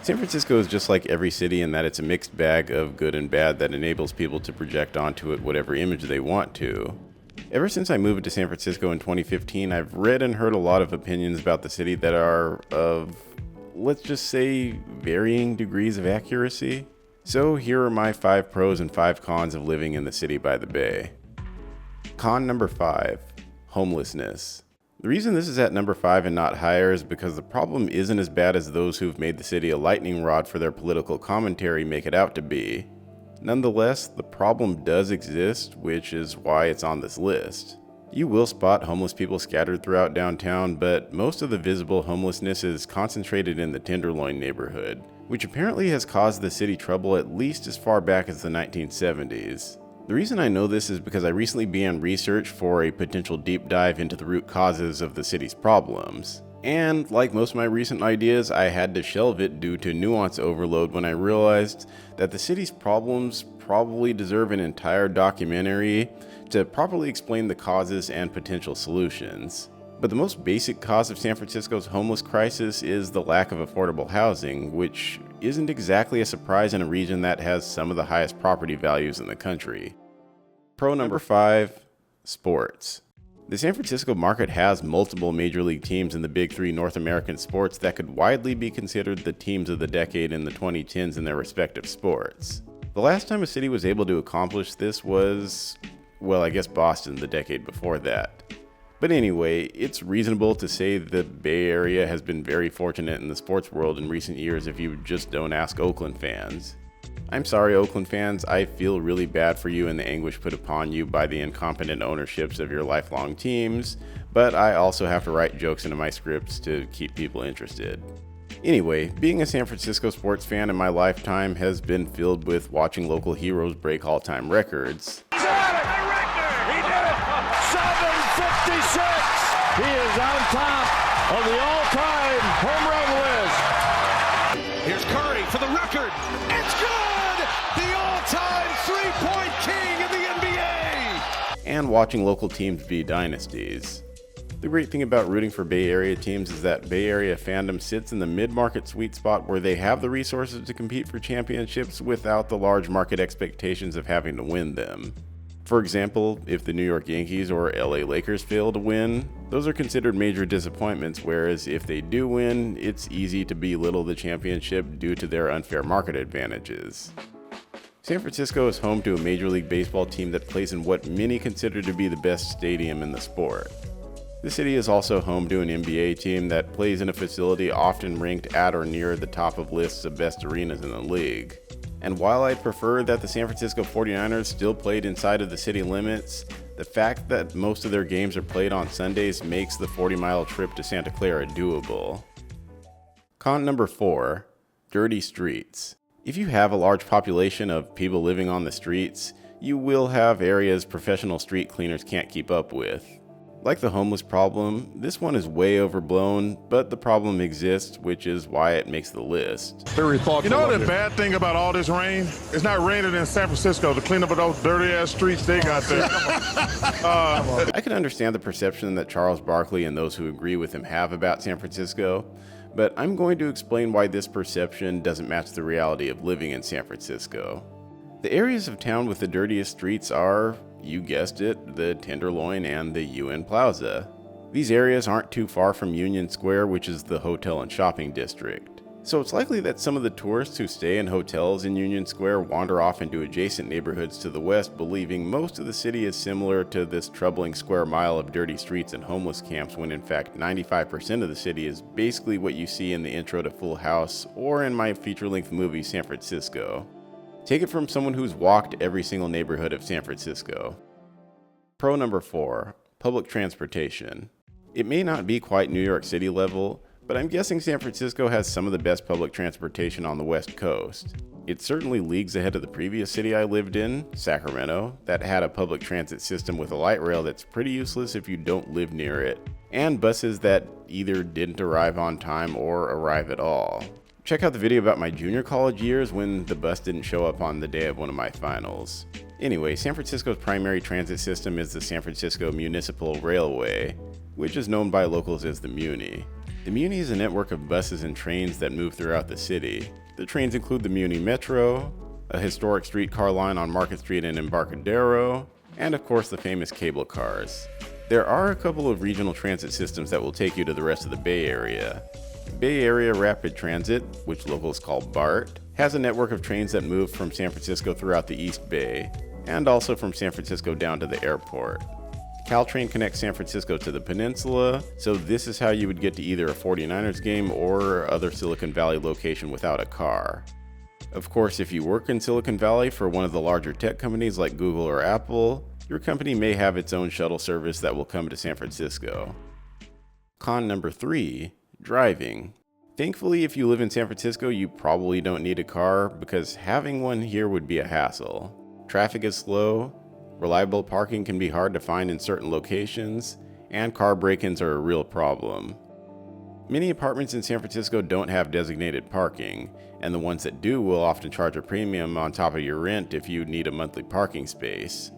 San Francisco is just like every city in that it's a mixed bag of good and bad that enables people to project onto it whatever image they want to. Ever since I moved to San Francisco in 2015, I've read and heard a lot of opinions about the city that are of, let's just say, varying degrees of accuracy. So here are my 5 pros and 5 cons of living in the city by the bay. Con number 5, homelessness. The reason this is at number 5 and not higher is because the problem isn't as bad as those who've made the city a lightning rod for their political commentary make it out to be. Nonetheless, the problem does exist, which is why it's on this list. You will spot homeless people scattered throughout downtown, but most of the visible homelessness is concentrated in the Tenderloin neighborhood, which apparently has caused the city trouble at least as far back as the 1970s. The reason I know this is because I recently began research for a potential deep dive into the root causes of the city's problems. And like most of my recent ideas, I had to shelve it due to nuance overload when I realized that the city's problems probably deserve an entire documentary to properly explain the causes and potential solutions. But the most basic cause of San Francisco's homeless crisis is the lack of affordable housing, which isn't exactly a surprise in a region that has some of the highest property values in the country. Pro number 5, sports. The San Francisco market has multiple major league teams in the big 3 North American sports that could widely be considered the teams of the decade in the 2010s in their respective sports. The last time a city was able to accomplish this was, well, I guess Boston the decade before that. But anyway, it's reasonable to say the Bay Area has been very fortunate in the sports world in recent years if you just don't ask Oakland fans. I'm sorry, Oakland fans, I feel really bad for you and the anguish put upon you by the incompetent ownerships of your lifelong teams, but I also have to write jokes into my scripts to keep people interested. Anyway, being a San Francisco sports fan in my lifetime has been filled with watching local heroes break all-time records. He did it! 756! He is on top of the all-time home run list. Here's Curry for the record. It's good! The all-time three-point king in the NBA! And watching local teams be dynasties. The great thing about rooting for Bay Area teams is that Bay Area fandom sits in the mid-market sweet spot where they have the resources to compete for championships without the large market expectations of having to win them. For example, if the New York Yankees or LA Lakers fail to win, those are considered major disappointments, whereas if they do win, it's easy to belittle the championship due to their unfair market advantages. San Francisco is home to a Major League Baseball team that plays in what many consider to be the best stadium in the sport. The city is also home to an NBA team that plays in a facility often ranked at or near the top of lists of best arenas in the league. And while I'd prefer that the San Francisco 49ers still played inside of the city limits, the fact that most of their games are played on Sundays makes the 40-mile trip to Santa Clara doable. Con number 4, dirty streets. If you have a large population of people living on the streets, you will have areas professional street cleaners can't keep up with. Like the homeless problem, this one is way overblown, but the problem exists, which is why it makes the list. Very thoughtful. You know the bad thing about all this rain? It's not raining in San Francisco to clean up those dirty-ass streets they got there. I can understand the perception that Charles Barkley and those who agree with him have about San Francisco, but I'm going to explain why this perception doesn't match the reality of living in San Francisco. The areas of town with the dirtiest streets are, you guessed it, the Tenderloin and the UN Plaza. These areas aren't too far from Union Square, which is the hotel and shopping district. So it's likely that some of the tourists who stay in hotels in Union Square wander off into adjacent neighborhoods to the west, believing most of the city is similar to this troubling square mile of dirty streets and homeless camps, when in fact 95% of the city is basically what you see in the intro to Full House or in my feature-length movie San Francisco. Take it from someone who's walked every single neighborhood of San Francisco. Pro number 4, public transportation. It may not be quite New York City level, but I'm guessing San Francisco has some of the best public transportation on the West Coast. It's certainly leagues ahead of the previous city I lived in, Sacramento, that had a public transit system with a light rail that's pretty useless if you don't live near it, and buses that either didn't arrive on time or arrive at all. Check out the video about my junior college years when the bus didn't show up on the day of one of my finals. Anyway, San Francisco's primary transit system is the San Francisco Municipal Railway, which is known by locals as the Muni. The Muni is a network of buses and trains that move throughout the city. The trains include the Muni Metro, a historic streetcar line on Market Street and Embarcadero, and of course the famous cable cars. There are a couple of regional transit systems that will take you to the rest of the Bay Area. Bay Area Rapid Transit, which locals call BART, has a network of trains that move from San Francisco throughout the East Bay, and also from San Francisco down to the airport. Caltrain connects San Francisco to the peninsula, so this is how you would get to either a 49ers game or other Silicon Valley location without a car. Of course, if you work in Silicon Valley for one of the larger tech companies like Google or Apple, your company may have its own shuttle service that will come to San Francisco. Con number 3, driving. Thankfully, if you live in San Francisco, you probably don't need a car because having one here would be a hassle. Traffic is slow, reliable parking can be hard to find in certain locations, and car break-ins are a real problem. Many apartments in San Francisco don't have designated parking, and the ones that do will often charge a premium on top of your rent if you need a monthly parking space.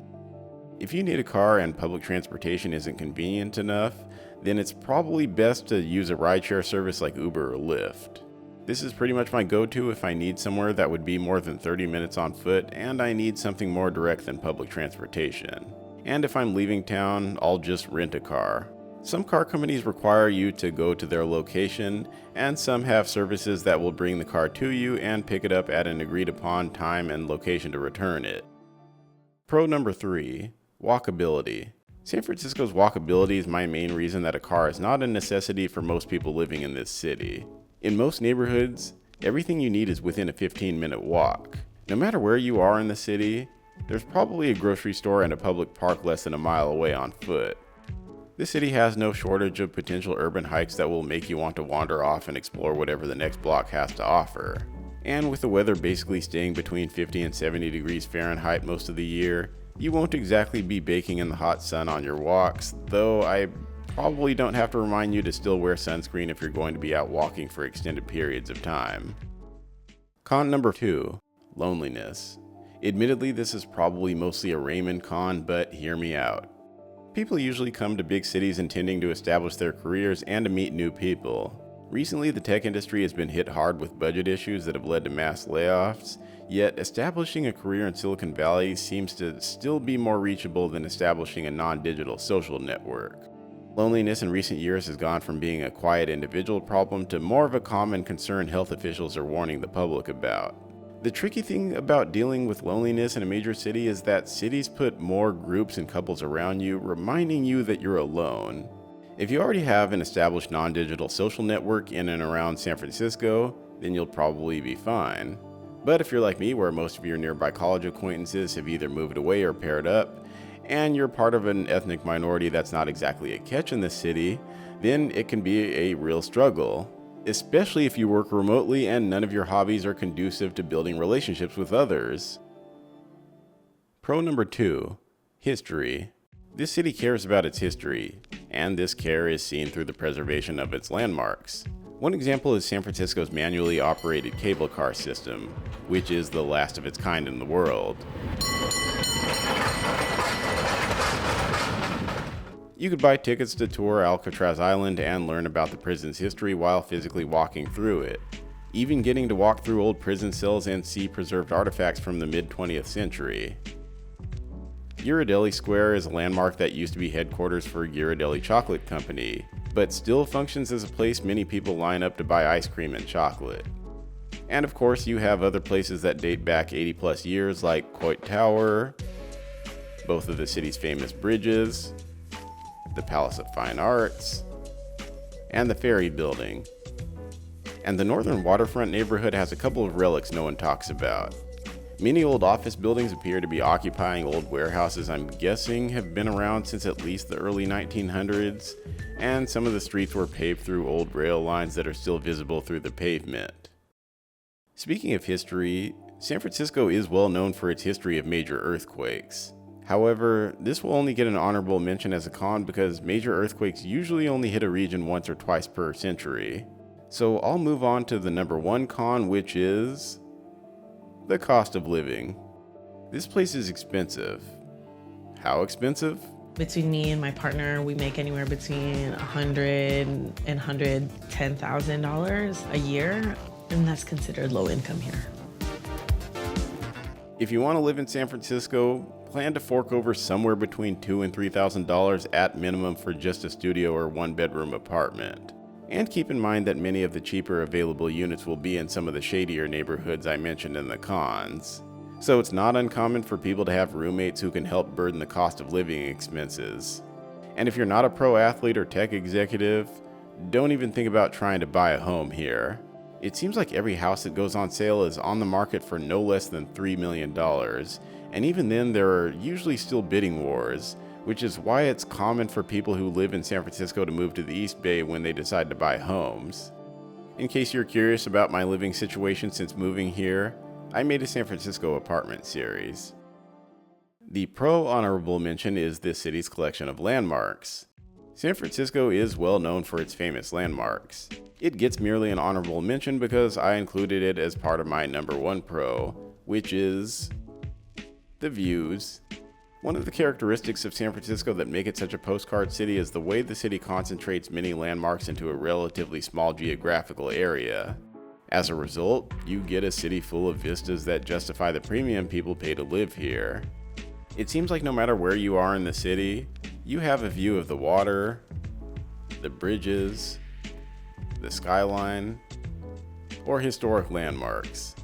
If you need a car and public transportation isn't convenient enough, then it's probably best to use a rideshare service like Uber or Lyft. This is pretty much my go-to if I need somewhere that would be more than 30 minutes on foot and I need something more direct than public transportation. And if I'm leaving town, I'll just rent a car. Some car companies require you to go to their location, and some have services that will bring the car to you and pick it up at an agreed upon time and location to return it. Pro number 3, walkability. San Francisco's walkability is my main reason that a car is not a necessity for most people living in this city. In most neighborhoods, everything you need is within a 15-minute walk. No matter where you are in the city, there's probably a grocery store and a public park less than a mile away on foot. This city has no shortage of potential urban hikes that will make you want to wander off and explore whatever the next block has to offer. And with the weather basically staying between 50 and 70 degrees Fahrenheit most of the year, you won't exactly be baking in the hot sun on your walks, though I probably don't have to remind you to still wear sunscreen if you're going to be out walking for extended periods of time. Con number 2, loneliness. Admittedly, this is probably mostly a Raymond con, but hear me out. People usually come to big cities intending to establish their careers and to meet new people. Recently, the tech industry has been hit hard with budget issues that have led to mass layoffs, yet establishing a career in Silicon Valley seems to still be more reachable than establishing a non-digital social network. Loneliness in recent years has gone from being a quiet individual problem to more of a common concern health officials are warning the public about. The tricky thing about dealing with loneliness in a major city is that cities put more groups and couples around you, reminding you that you're alone. If you already have an established non-digital social network in and around San Francisco, then you'll probably be fine. But if you're like me, where most of your nearby college acquaintances have either moved away or paired up, and you're part of an ethnic minority that's not exactly a catch in the city, then it can be a real struggle. Especially if you work remotely and none of your hobbies are conducive to building relationships with others. Pro number 2, history. This city cares about its history, and this care is seen through the preservation of its landmarks. One example is San Francisco's manually operated cable car system, which is the last of its kind in the world. You could buy tickets to tour Alcatraz Island and learn about the prison's history while physically walking through it. Even getting to walk through old prison cells and see preserved artifacts from the mid-20th century. Ghirardelli Square is a landmark that used to be headquarters for Ghirardelli Chocolate Company, but still functions as a place many people line up to buy ice cream and chocolate. And of course, you have other places that date back 80 plus years like Coit Tower, both of the city's famous bridges, the Palace of Fine Arts, and the Ferry Building. And the northern waterfront neighborhood has a couple of relics no one talks about. Many old office buildings appear to be occupying old warehouses I'm guessing have been around since at least the early 1900s, and some of the streets were paved through old rail lines that are still visible through the pavement. Speaking of history, San Francisco is well known for its history of major earthquakes. However, this will only get an honorable mention as a con because major earthquakes usually only hit a region once or twice per century. So I'll move on to the number 1 con, which is the cost of living. This place is expensive. How expensive? Between me and my partner, we make anywhere between $100,000 and $110,000 a year, and that's considered low income here. If you want to live in San Francisco, plan to fork over somewhere between $2,000 and $3,000 at minimum for just a studio or one-bedroom apartment. And keep in mind that many of the cheaper available units will be in some of the shadier neighborhoods I mentioned in the cons. So it's not uncommon for people to have roommates who can help burden the cost of living expenses. And if you're not a pro athlete or tech executive, don't even think about trying to buy a home here. It seems like every house that goes on sale is on the market for no less than $3 million, and even then there are usually still bidding wars, which is why it's common for people who live in San Francisco to move to the East Bay when they decide to buy homes. In case you're curious about my living situation since moving here, I made a San Francisco apartment series. The pro honorable mention is this city's collection of landmarks. San Francisco is well known for its famous landmarks. It gets merely an honorable mention because I included it as part of my number one pro, which is the views. One of the characteristics of San Francisco that make it such a postcard city is the way the city concentrates many landmarks into a relatively small geographical area. As a result, you get a city full of vistas that justify the premium people pay to live here. It seems like no matter where you are in the city, you have a view of the water, the bridges, the skyline, or historic landmarks.